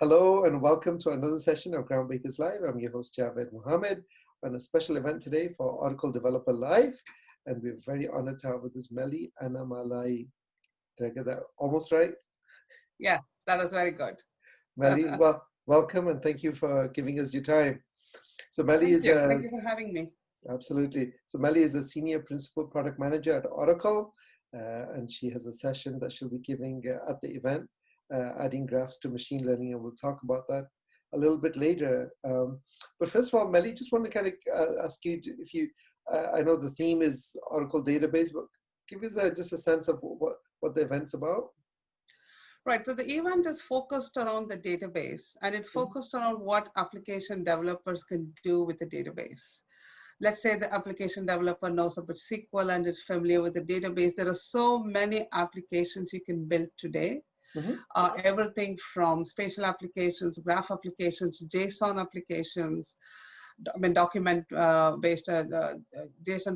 Hello and welcome to another session of Groundbreakers Live. I'm your host Javed Mohammed on a special event today for Oracle Developer Live, and we're very honored to have with us Melli Annamali. Did I get that almost right? Yes, that was very good. Melli, well, welcome and thank you for giving us your time. So Melli Thank is you. a Thank you for having me. Absolutely. So Melli is a senior principal product manager at Oracle, and she has a session that she'll be giving at the event, adding graphs to machine learning, and we'll talk about that a little bit later. But first of all, Melli, just want to kind of ask you if you, I know the theme is Oracle database, but give us just a sense of what the event's about. Right. So the event is focused around the database, and it's focused around what application developers can do with the database. Let's say the application developer knows about SQL and is familiar with the database. There are so many applications you can build today. Everything from spatial applications, graph applications, JSON applications, JSON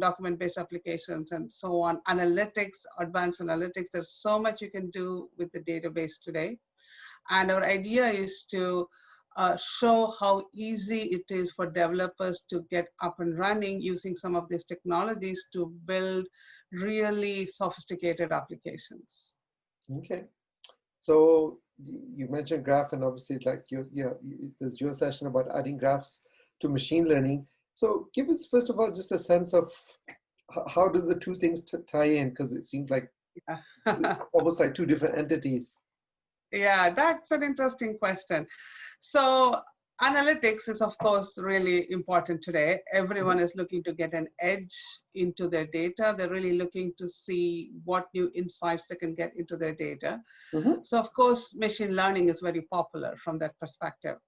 document-based applications, and so on. Analytics, advanced analytics. There's so much you can do with the database today. And our idea is to show how easy it is for developers to get up and running using some of these technologies to build really sophisticated applications. Okay. So you mentioned graph, and obviously like there's your session about adding graphs to machine learning. So give us, first of all, just a sense of how do the two things tie in? Because it seems like almost like two different entities. Yeah, that's an interesting question. So analytics is, of course, really important today. Everyone is looking to get an edge into their data. They're really looking to see what new insights they can get into their data. So, of course, machine learning is very popular from that perspective.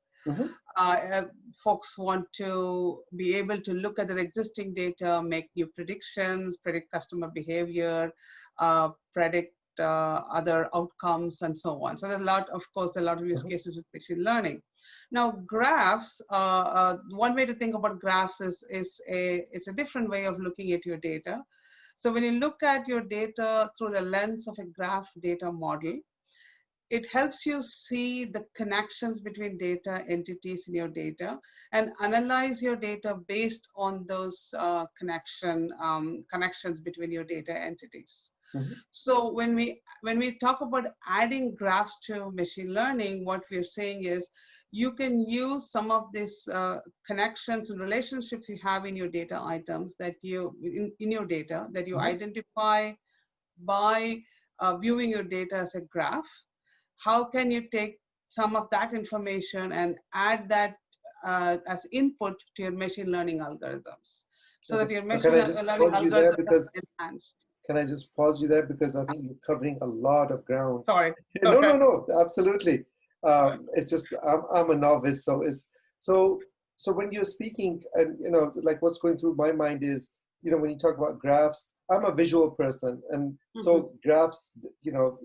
Folks want to be able to look at their existing data, make new predictions, predict customer behavior, predict other outcomes, and so on. So there's a lot, of course, a lot of use cases with machine learning. Now, graphs, one way to think about graphs is it's a different way of looking at your data. So when you look at your data through the lens of a graph data model, it helps you see the connections between data entities in your data and analyze your data based on those connections between your data entities. So when we talk about adding graphs to machine learning, what we're saying is you can use some of these connections and relationships you have in your data items that in your data that you identify by viewing your data as a graph. How can you take some of that information and add that as input to your machine learning algorithms so that your machine learning algorithms are enhanced? Can I just pause you there, because I think you're covering a lot of ground. Sorry. No, absolutely. It's just I'm a novice, so when you're speaking, and like what's going through my mind is, when you talk about graphs, I'm a visual person, and so graphs,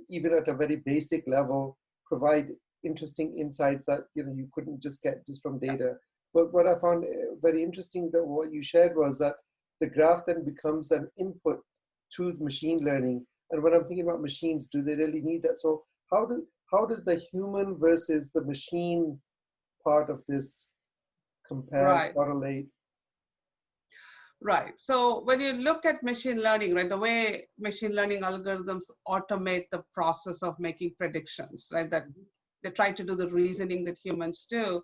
even at a very basic level, provide interesting insights that you couldn't just get just from data. But what I found very interesting that what you shared was that the graph then becomes an input to machine learning. And when I'm thinking about machines, do they really need that? So how does the human versus the machine part of this compare, correlate? Right. So when you look at machine learning, right, the way machine learning algorithms automate the process of making predictions, right, that they try to do the reasoning that humans do,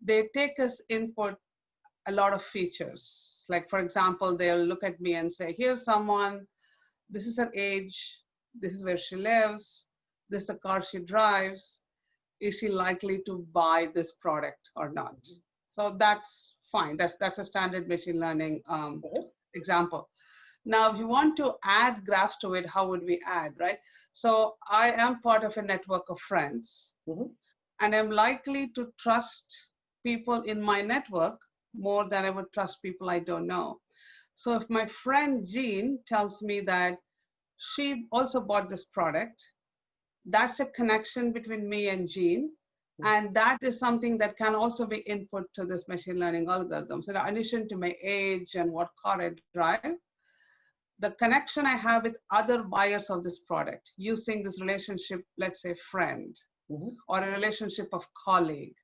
they take as input a lot of features. Like, for example, they'll look at me and say, here's someone, this is her age, this is where she lives, this is the car she drives, is she likely to buy this product or not? So that's fine. That's a standard machine learning example. Now, if you want to add graphs to it, how would we add, right? So I am part of a network of friends, and I'm likely to trust people in my network more than I would trust people I don't know. So if my friend Jean tells me that she also bought this product, that's a connection between me and Jean. And that is something that can also be input to this machine learning algorithm. So in addition to my age and what car I drive, the connection I have with other buyers of this product using this relationship, let's say friend, Mm-hmm. or a relationship of colleague.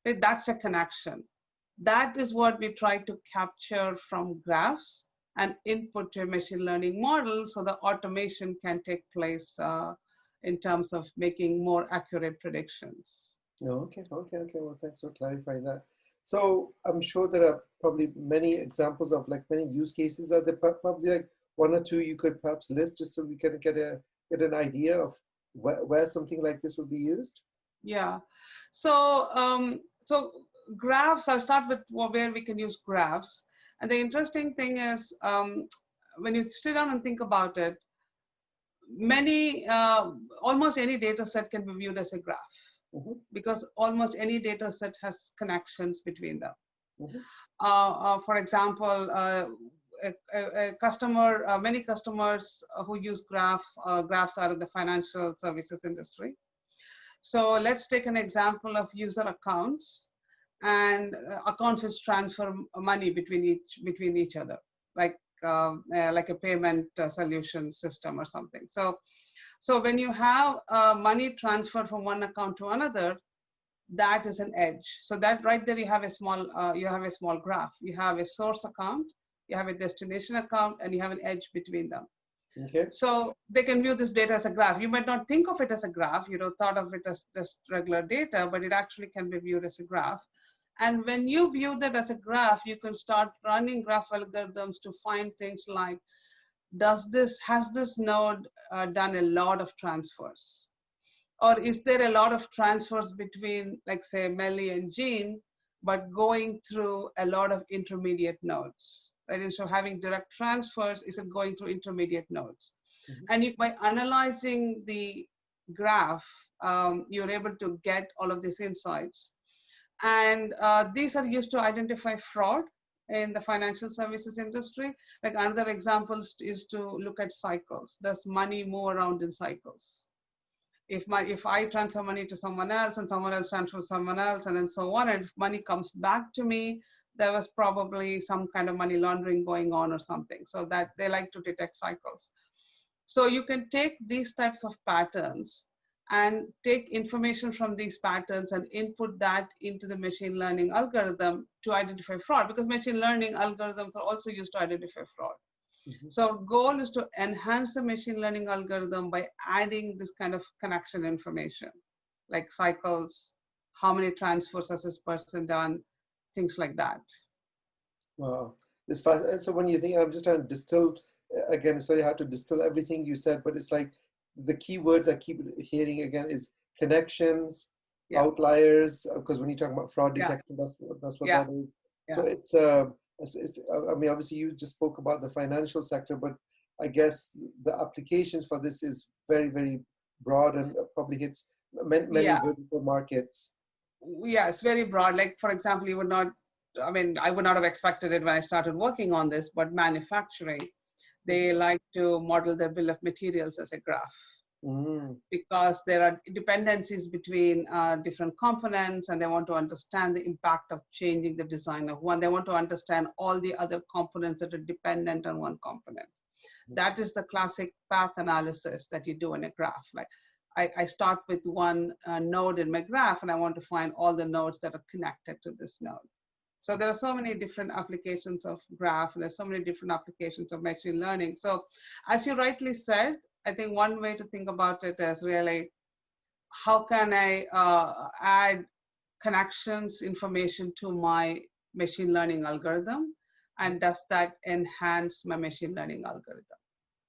Right? That's a connection. That is what we try to capture from graphs and input to a machine learning model so the automation can take place in terms of making more accurate predictions. No, okay, okay, okay. Well, thanks for clarifying that. So I'm sure there are probably many examples of like many use cases. Are there probably like one or two you could perhaps list just so we can get an idea of where something like this would be used? Yeah. So graphs, I'll start with where we can use graphs. And the interesting thing is, when you sit down and think about it, almost any data set can be viewed as a graph, Mm-hmm. because almost any data set has connections between them. Mm-hmm. For example, a customer, many customers who use graphs are in the financial services industry. So let's take an example of user accounts and accounts which transfer money between each other, like a payment solution system or something. So when you have money transfer from one account to another, that is an edge. So that right there, you have a small graph. You have a source account, you have a destination account, and you have an edge between them. Okay. So they can view this data as a graph. You might not think of it as a graph, thought of it as just regular data, but it actually can be viewed as a graph. And when you view that as a graph, you can start running graph algorithms to find things like, has this node done a lot of transfers? Or is there a lot of transfers between, like say, Melli and Jean, but going through a lot of intermediate nodes, right? And so having direct transfers, is it going through intermediate nodes? Mm-hmm. And by analyzing the graph, you're able to get all of these insights. And these are used to identify fraud in the financial services industry. Like another example is to look at cycles. Does money move around in cycles? If I transfer money to someone else and someone else transfers someone else and then so on, and if money comes back to me, there was probably some kind of money laundering going on or something. So that they like to detect cycles. So you can take these types of patterns and take information from these patterns and input that into the machine learning algorithm to identify fraud, because machine learning algorithms are also used to identify fraud. Mm-hmm. So our goal is to enhance the machine learning algorithm by adding this kind of connection information, like cycles, how many transfers has this person done, things like that. Wow. It's fast. So when you think, I'm just trying to distill, again, it's very hard to distill everything you said, but it's like the key words I keep hearing again is connections, Yeah. outliers, because when you talk about fraud Yeah. detection, that's what Yeah. that is. Yeah. So it's, I mean, obviously you just spoke about the financial sector, but I guess the applications for this is very, very broad and probably hits many Yeah. vertical markets. Yeah, it's very broad. Like, for example, I would not have expected it when I started working on this, but manufacturing, they like to model their bill of materials as a graph. Mm. Because there are dependencies between different components, and they want to understand the impact of changing the design of one. They want to understand all the other components that are dependent on one component. That is the classic path analysis that you do in a graph. Like I start with one node in my graph, and I want to find all the nodes that are connected to this node. So there are so many different applications of graph, and there's so many different applications of machine learning. So as you rightly said, I think one way to think about it is really, how can I add connections information to my machine learning algorithm? And does that enhance my machine learning algorithm?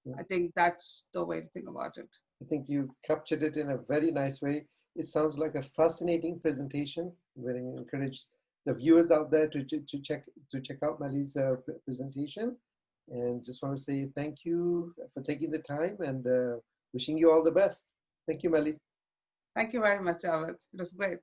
Yeah. I think that's the way to think about it. I think you captured it in a very nice way. It sounds like a fascinating presentation. Very encourage the viewers out there to check out Melli's presentation, and just want to say thank you for taking the time and wishing you all the best. Thank you, Melli. Thank you very much, Javed. It was great.